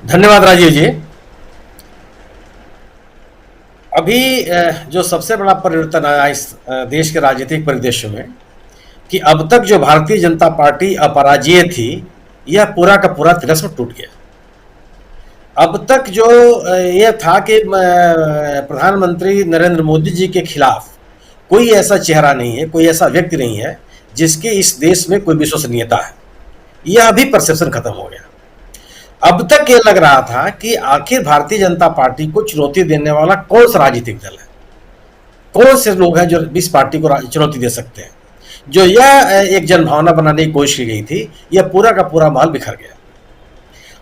धन्यवाद राजीव जी। अभी जो सबसे बड़ा परिवर्तन आया इस देश के राजनीतिक परिदृश्य में कि अब तक जो भारतीय जनता पार्टी अपराजेय थी, यह पूरा का पूरा तिलिस्म टूट गया। अब तक जो यह था कि प्रधानमंत्री नरेंद्र मोदी जी के खिलाफ कोई ऐसा चेहरा नहीं है, कोई ऐसा व्यक्ति नहीं है जिसकी इस देश में कोई विश्वसनीयता है। यह अभी परसेप्शन खत्म हो गया। अब तक ये लग रहा था कि आखिर भारतीय जनता पार्टी को चुनौती देने वाला कौन सा राजनीतिक दल है, कौन से लोग हैं जो इस पार्टी को चुनौती दे सकते हैं। जो यह एक जनभावना बनाने की कोशिश की गई थी, यह पूरा का पूरा माल बिखर गया।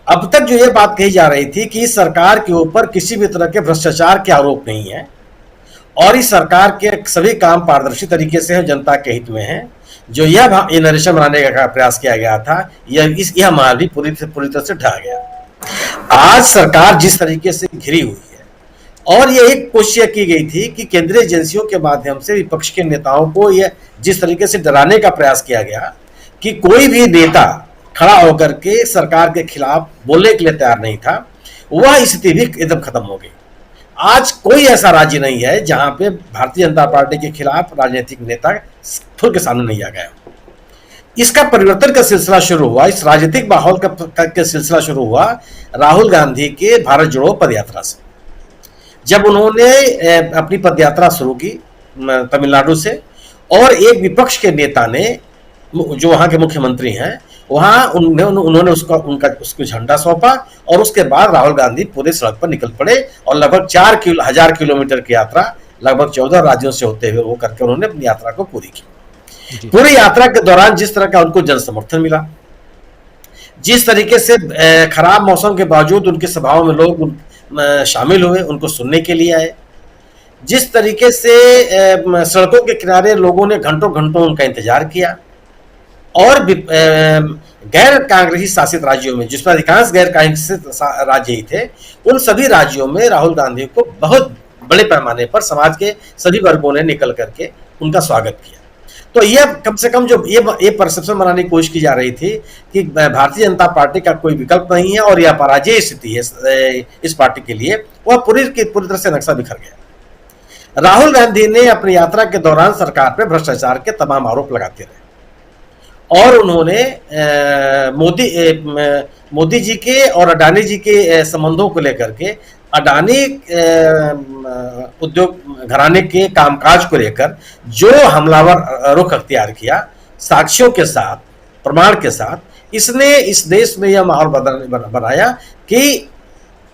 अब तक जो ये बात कही जा रही थी कि इस सरकार के ऊपर किसी भी तरह के भ्रष्टाचार के आरोप नहीं है और इस सरकार के सभी काम पारदर्शी तरीके से जनता के हित में है, जो यह नरेशन बनाने का प्रयास किया गया था, यह माल भी पूरी तरह से ढह गया। आज सरकार जिस तरीके से घिरी हुई है और यह एक कोशिश की गई थी कि केंद्रीय एजेंसियों के माध्यम से विपक्ष के नेताओं को यह जिस तरीके से डराने का प्रयास किया गया कि कोई भी नेता खड़ा होकर के सरकार के खिलाफ बोलने के लिए तैयार नहीं था, वह स्थिति भी एकदम खत्म हो गई। आज कोई ऐसा राज्य नहीं है जहां पे भारतीय जनता पार्टी के खिलाफ राजनीतिक नेता खुल के सामने नहीं आ गया। इसका परिवर्तन का सिलसिला शुरू हुआ, इस राजनीतिक माहौल का सिलसिला शुरू हुआ राहुल गांधी के भारत जोड़ो पदयात्रा से। जब उन्होंने अपनी पदयात्रा शुरू की तमिलनाडु से और एक विपक्ष के नेता ने, जो वहां के मुख्यमंत्री हैं, वहां उन्होंने उसको झंडा सौंपा और उसके बाद राहुल गांधी पूरे सड़क पर निकल पड़े और लगभग 4,000 किलोमीटर की यात्रा लगभग 14 राज्यों से होते हुए वो करके उन्होंने अपनी यात्रा को पूरी की। पूरी यात्रा के दौरान जिस तरह का उनको जन समर्थन मिला, जिस तरीके से खराब मौसम के बावजूद उनकी सभाओं में लोग शामिल हुए, उनको सुनने के लिए आए, जिस तरीके से सड़कों के किनारे लोगों ने घंटों घंटों उनका इंतजार किया और गैर कांग्रेसी शासित राज्यों में, जिसमें अधिकांश गैर कांग्रेसी राज्य ही थे, उन सभी राज्यों में राहुल गांधी को बहुत बड़े पैमाने पर समाज के सभी वर्गों ने निकल करके उनका स्वागत किया। तो यह कम से कम जो ये परसेप्शन बनाने की कोशिश की जा रही थी कि भारतीय जनता पार्टी का कोई विकल्प नहीं है और यह पराजय स्थिति है इस पार्टी के लिए, वह पूरी तरह से नक्शा बिखर गया। राहुल गांधी ने अपनी यात्रा के दौरान सरकार पर भ्रष्टाचार के तमाम आरोप लगाते रहे और उन्होंने मोदी जी के और अडानी जी के संबंधों को लेकर के अडानी उद्योग घराने के कामकाज को लेकर जो हमलावर रुख अख्तियार किया, साक्ष्यों के साथ, प्रमाण के साथ, इसने इस देश में यह माहौल बनाया कि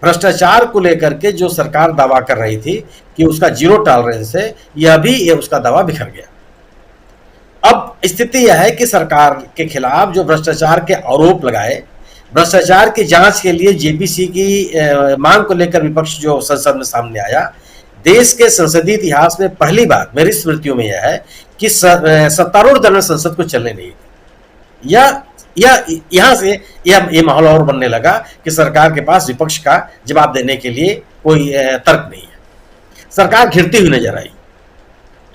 भ्रष्टाचार को लेकर के जो सरकार दावा कर रही थी कि उसका जीरो टॉलरेंस है, यह उसका दावा बिखर गया। अब स्थिति यह है कि सरकार के खिलाफ जो भ्रष्टाचार के आरोप लगाए, भ्रष्टाचार की जांच के लिए जेपीसी की मांग को लेकर विपक्ष जो संसद में सामने आया, देश के संसदीय इतिहास में पहली बार मेरी स्मृतियों में यह है कि सत्तारूढ़ दल ने संसद को चलने नहीं दिया। यहां से यह माहौल और बनने लगा कि सरकार के पास विपक्ष का जवाब देने के लिए कोई तर्क नहीं है। सरकार घिरती हुई नजर आई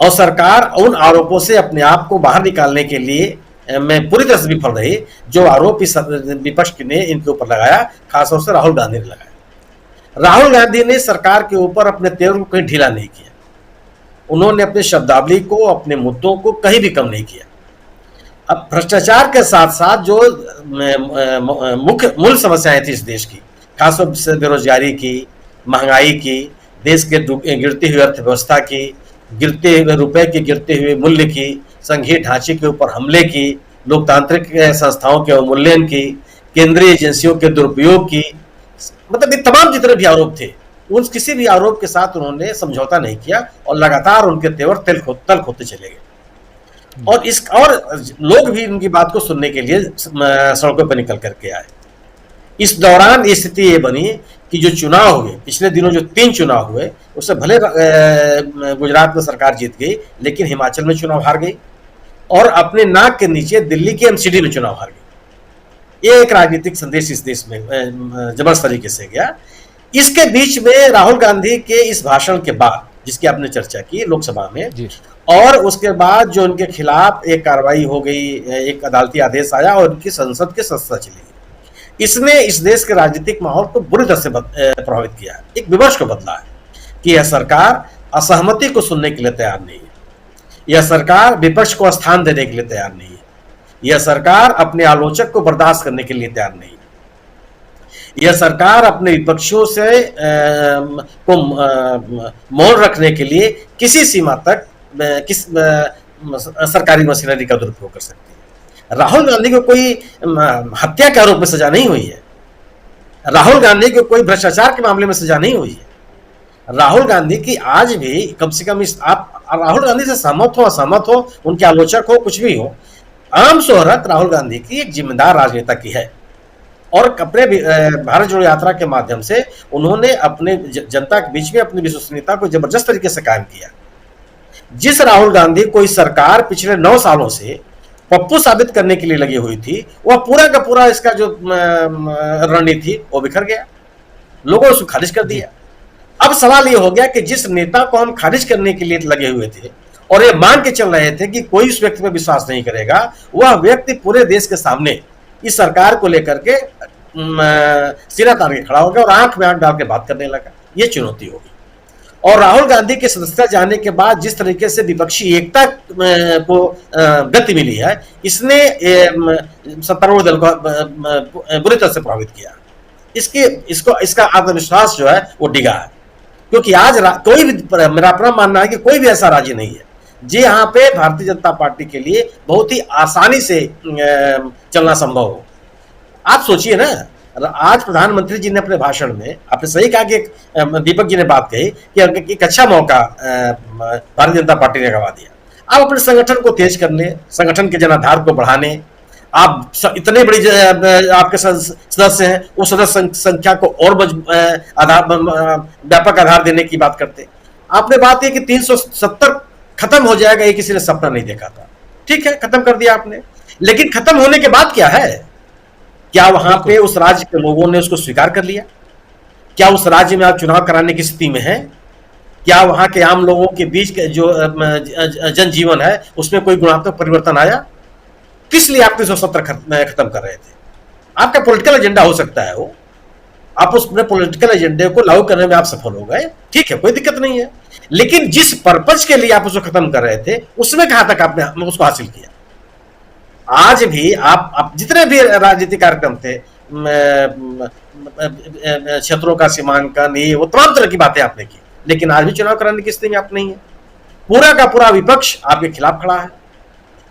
और सरकार उन आरोपों से अपने आप को बाहर निकालने के लिए में पूरी तरह से विफल रही, जो आरोप इस विपक्ष ने इनके ऊपर लगाया, खासतौर से राहुल गांधी ने लगाया। राहुल गांधी ने सरकार के ऊपर अपने तेवर को कहीं ढीला नहीं किया, उन्होंने अपने शब्दावली को, अपने मुद्दों को कहीं भी कम नहीं किया। अब भ्रष्टाचार के साथ साथ जो मुख्य मूल समस्याएं थी इस देश की, खासतौर से बेरोजगारी की, महंगाई की, देश के गिरती हुई अर्थव्यवस्था की, गिरते हुए रुपए के गिरते हुए मूल्य की, संघीय ढांचे के ऊपर हमले की, लोकतांत्रिक संस्थाओं के अवमूल्यन की, केंद्रीय एजेंसियों के दुरुपयोग की, मतलब ये तमाम जितने भी आरोप थे, उन किसी भी आरोप के साथ उन्होंने समझौता नहीं किया और लगातार उनके तेवर तल खोदते चले गए। और लोग भी उनकी बात को सुनने के लिए सड़कों पर निकल करके आए। इस दौरान ये स्थिति ये बनी कि जो चुनाव हुए पिछले दिनों, जो 3 चुनाव हुए, उससे भले गुजरात में सरकार जीत गई, लेकिन हिमाचल में चुनाव हार गई और अपने नाक के नीचे दिल्ली के एमसीडी में चुनाव हार गई। ये एक राजनीतिक संदेश इस देश में जबरदस्त तरीके से गया। इसके बीच में राहुल गांधी के इस भाषण के बाद, जिसकी आपने चर्चा की लोकसभा में, और उसके बाद जो उनके खिलाफ एक कार्रवाई हो गई, एक अदालती आदेश आया और उनकी संसद की संस्था चली गई। इसने इस देश के राजनीतिक माहौल को बुरी तरह से प्रभावित किया है, एक विमर्श को बदला है कि यह सरकार असहमति को सुनने के लिए तैयार नहीं है, यह सरकार विपक्ष को स्थान देने के लिए तैयार नहीं है, यह सरकार अपने आलोचक को बर्दाश्त करने के लिए तैयार नहीं है, यह सरकार अपने विपक्षियों से को मौन रखने के लिए किसी सीमा तक सरकारी मशीनरी का दुरुपयोग कर सकती है। राहुल गांधी को कोई हत्या के आरोप में सजा नहीं हुई है, राहुल गांधी को कोई भ्रष्टाचार के मामले में सजा नहीं हुई है। राहुल गांधी की आज भी कम से कम आप राहुल गांधी से सहमत हो असहमत हो, उनके आलोचक हो, कुछ भी हो, आम शोहरत राहुल गांधी की एक जिम्मेदार राजनेता की है और अपने भारत जोड़ो यात्रा के माध्यम से उन्होंने अपने जनता के बीच में अपनी विश्वसनीयता को जबरदस्त तरीके से कायम किया। जिस राहुल गांधी को इस सरकार पिछले 9 सालों से पप्पू साबित करने के लिए लगी हुई थी, वह पूरा का पूरा इसका जो रणनीति थी वो बिखर गया, लोगों ने उसको खारिज कर दिया। अब सवाल ये हो गया कि जिस नेता को हम खारिज करने के लिए लगे हुए थे और ये मान के चल रहे थे कि कोई उस व्यक्ति पर विश्वास नहीं करेगा, वह व्यक्ति पूरे देश के सामने इस सरकार को लेकर के सिरा तान के खड़ा हो गया और आंख में आंख डाल के बात करने लगा। ये चुनौती होगी। और राहुल गांधी के सदस्यता जाने के बाद जिस तरीके से विपक्षी एकता को गति मिली है, इसने सत्तारूढ़ दल को बुरी तरह से प्रभावित किया। इसका आत्मविश्वास जो है वो डिगा है, क्योंकि आज कोई भी, मेरा अपना मानना है कि कोई भी ऐसा राज्य नहीं है जी यहाँ पे भारतीय जनता पार्टी के लिए बहुत ही आसानी से चलना संभव हो। आप सोचिए ना, आज प्रधानमंत्री जी ने अपने भाषण में, आपने सही कहा कि दीपक जी ने बात कही कि एक अच्छा मौका भारतीय जनता पार्टी ने गंवा दिया। आप अपने संगठन को तेज करने, संगठन के जनाधार को बढ़ाने, आप इतने बड़ी आपके सदस्य हैं, उस सदस्य संख्या को और व्यापक आधार देने की बात करते। आपने बात की कि 370 खत्म हो जाएगा, ये किसी ने सपना नहीं देखा था। ठीक है, खत्म कर दिया आपने, लेकिन खत्म होने के बाद क्या है? क्या वहां पे उस राज्य के लोगों ने उसको स्वीकार कर लिया? क्या उस राज्य में आप चुनाव कराने की स्थिति में हैं? क्या वहां के आम लोगों के बीच के जो जनजीवन है उसमें कोई गुणात्मक परिवर्तन आया? किस लिए आप 370 खत्म कर रहे थे? आपका पॉलिटिकल एजेंडा हो सकता है वो, आप उस पॉलिटिकल एजेंडे को लागू करने में आप सफल हो गए, ठीक है, कोई दिक्कत नहीं है, लेकिन जिस पर्पज के लिए आप उसको खत्म कर रहे थे उसमें कहां तक आपने उसको हासिल किया? आज भी आप जितने भी राजनीतिक कार्यक्रम थे, क्षेत्रों का सीमांकन, ये वो तमाम तरह की बातें आपने की, लेकिन आज भी चुनाव कराने की स्थिति में आप नहीं है। पूरा का पूरा विपक्ष आपके खिलाफ खड़ा है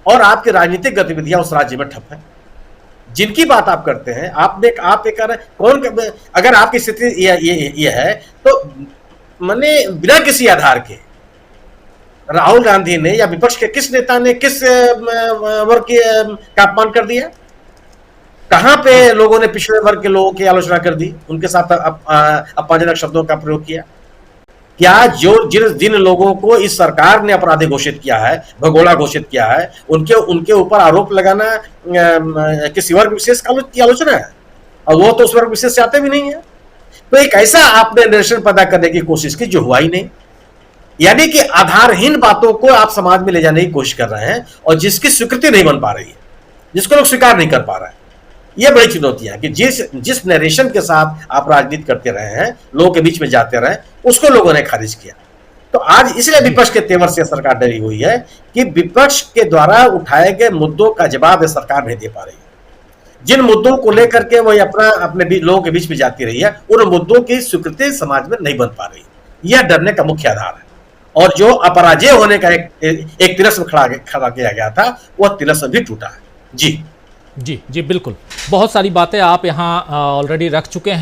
और आपकी राजनीतिक गतिविधियां उस राज्य में ठप है। जिनकी बात आप करते हैं, आप एक कौन, अगर आपकी स्थिति ये है तो मैंने बिना किसी आधार के राहुल गांधी ने या विपक्ष के किस नेता ने किस वर्ग का अपमान कर दिया? कहां पे लोगों ने पिछड़े वर्ग के लोगों की आलोचना कर दी, उनके साथ अपमानजनक शब्दों का प्रयोग किया? क्या जिन लोगों को इस सरकार ने अपराधी घोषित किया है, भगोड़ा घोषित किया है, उनके ऊपर आरोप लगाना किसी वर्ग विशेष की आलोचना है? और वो तो उस वर्ग विशेष से आते भी नहीं है। तो एक ऐसा आपने निर्देशन पैदा करने की कोशिश की जो हुआ ही नहीं, यानी कि आधारहीन बातों को आप समाज में ले जाने की कोशिश कर रहे हैं और जिसकी स्वीकृति नहीं बन पा रही है, जिसको लोग स्वीकार नहीं कर पा रहे हैं। यह बड़ी चुनौती है कि जिस नरेशन के साथ आप राजनीति करते रहे हैं, लोगों के बीच में जाते रहे, उसको लोगों ने खारिज किया। तो आज इसलिए विपक्ष के तेवर से सरकार डरी हुई है कि विपक्ष के द्वारा उठाए गए मुद्दों का जवाब यह सरकार नहीं दे पा रही है। जिन मुद्दों को लेकर के वही अपने लोगों के बीच में जाती रही है, उन मुद्दों की स्वीकृति समाज में नहीं बन पा रही। यह डरने का मुख्य आधार है। और जो अपराजय होने का एक तिरस्म खड़ा किया गया था, वह तिरस्म भी टूटा है। जी जी जी, बिल्कुल। बहुत सारी बातें आप यहाँ ऑलरेडी रख चुके हैं।